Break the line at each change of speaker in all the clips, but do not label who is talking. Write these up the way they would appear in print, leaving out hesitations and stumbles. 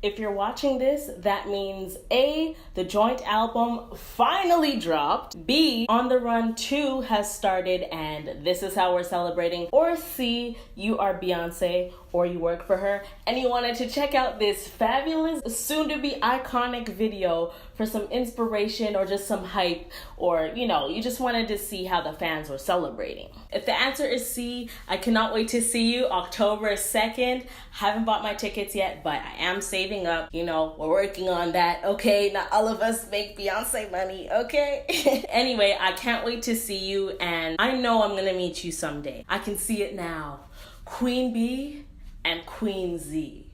If you're watching this, that means A, the joint album finally dropped, B, On the Run 2 has started and this is how we're celebrating, or C, you are Beyonce or you work for her and you wanted to check out this fabulous, soon-to-be iconic video for some inspiration or just some hype, or you just wanted to see how the fans were celebrating. If the answer is C, I cannot wait to see you October 2nd. Haven't bought my tickets yet, but I am saving up. We're working on that, okay? Not all of us make Beyonce money, okay? Anyway, I can't wait to see you, and I know I'm gonna meet you someday. I can see it now. Queen B and Queen Zey.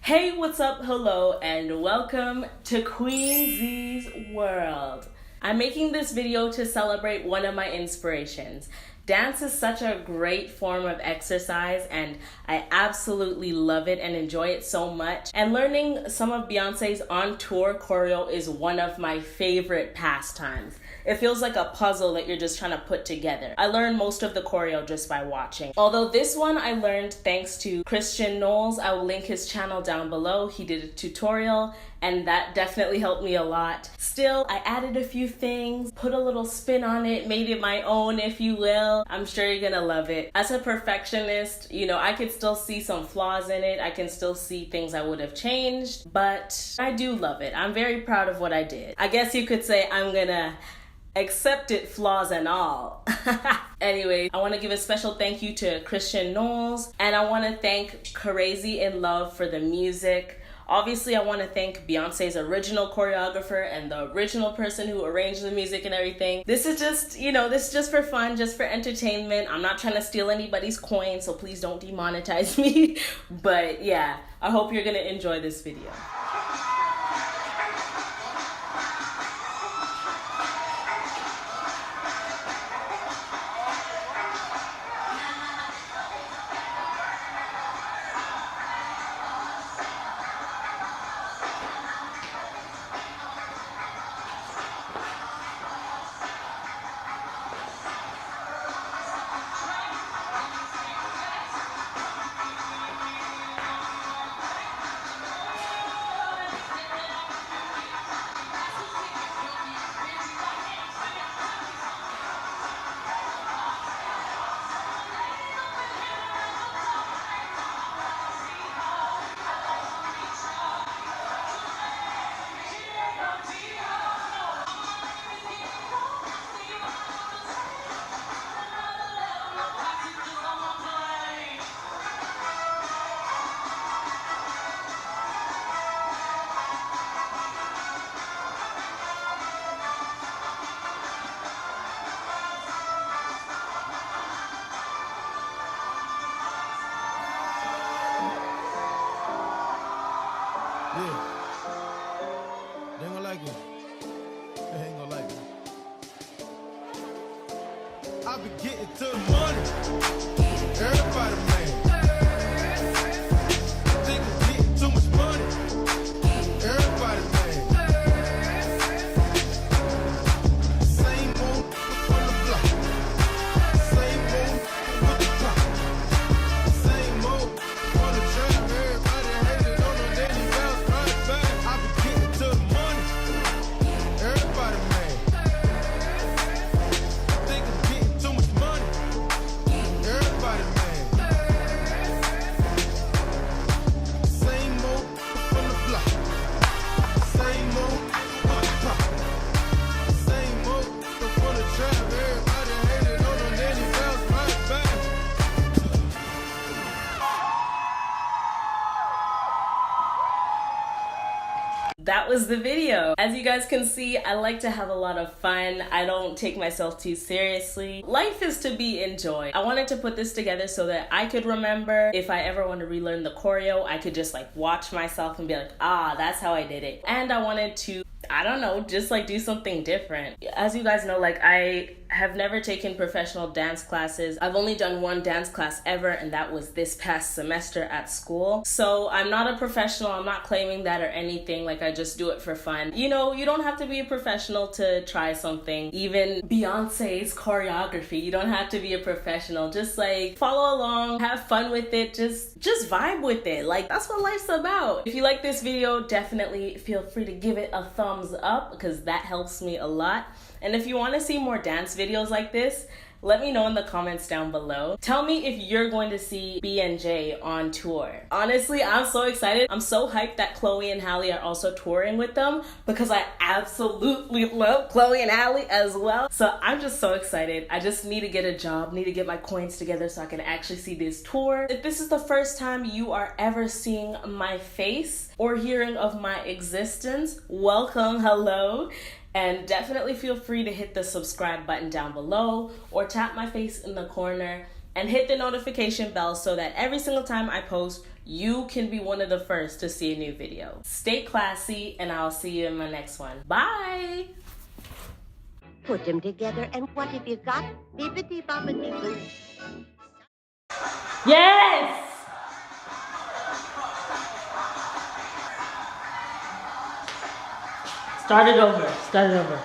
Hey, what's up? Hello, and welcome to Queen Zey's world. I'm making this video to celebrate one of my inspirations. Dance is such a great form of exercise and I absolutely love it and enjoy it so much. And learning some of Beyonce's on-tour choreo is one of my favorite pastimes. It feels like a puzzle that you're just trying to put together. I learned most of the choreo just by watching. Although this one I learned thanks to Xtian Knowles. I will link his channel down below. He did a tutorial and that definitely helped me a lot. Still, I added a few things, put a little spin on it, made it my own, if you will. I'm sure you're gonna love it. As a perfectionist, I could still see some flaws in it. I can still see things I would have changed, but I do love it. I'm very proud of what I did. I guess you could say I'm gonna accept it, flaws and all. Anyway, I want to give a special thank you to Xtian Knowles, and I want to thank Kahrazy in Love for the music. Obviously, I want to thank Beyonce's original choreographer and the original person who arranged the music and everything. This is just, this is just for fun, just for entertainment. I'm not trying to steal anybody's coin, so please don't demonetize me. But yeah, I hope you're going to enjoy this video.
They ain't gonna like it. They ain't gonna like it. I be getting to the money. Everybody man. Think I'm getting too much money. Everybody man. Same old on the block. Same old with the clock. Same old on the track. Everybody hated on the daily bounce right back. I be getting to the money. Everybody man. Think I'm getting too much money. Everybody man. Same old on the block. Same old on the top. Same old on the track. Everybody hated on the daily bounce right back.
That was the video. As you guys can see, I like to have a lot of fun. I don't take myself too seriously. Life is to be enjoyed. I wanted to put this together so that I could remember if I ever want to relearn the choreo, I could just watch myself and be like, ah, that's how I did it. And I wanted to, I don't know, just do something different. As you guys know, I have never taken professional dance classes. I've only done one dance class ever, and that was this past semester at school. So I'm not a professional. I'm not claiming that or anything. Like, I just do it for fun. You know, you don't have to be a professional to try something. Even Beyonce's choreography, you don't have to be a professional. Just like follow along, have fun with it, just vibe with it. Like, that's what life's about. If you like this video, definitely feel free to give it a thumbs up because that helps me a lot. And if you want to see more dance videos like this, let me know in the comments down below. Tell me if you're going to see B and J on tour. Honestly, I'm so excited. I'm so hyped that Chloe and Halle are also touring with them because I absolutely love Chloe and Halle as well. So I'm just so excited. I just need to get a job, need to get my coins together so I can actually see this tour. If this is the first time you are ever seeing my face or hearing of my existence, welcome, hello. And definitely feel free to hit the subscribe button down below or tap my face in the corner and hit the notification bell so that every single time I post, you can be one of the first to see a new video. Stay classy, and I'll see you in my next one. Bye!
Put them together, and what have you got? Bibbidi bobbidi boo.
Yes! Start it over. Start it over.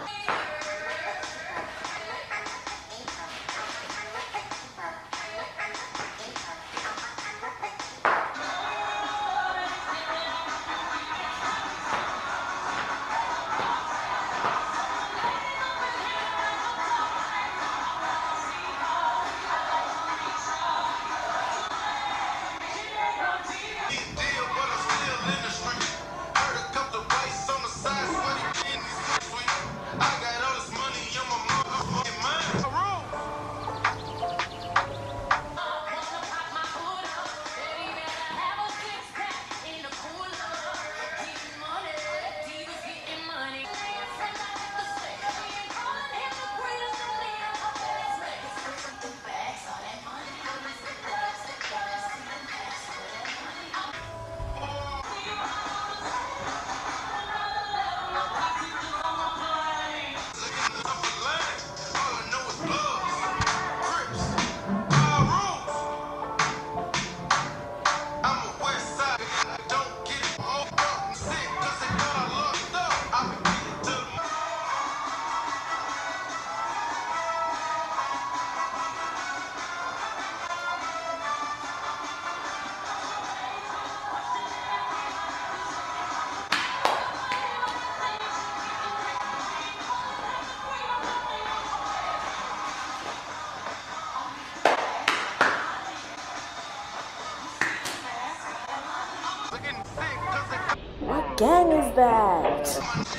What gang is that?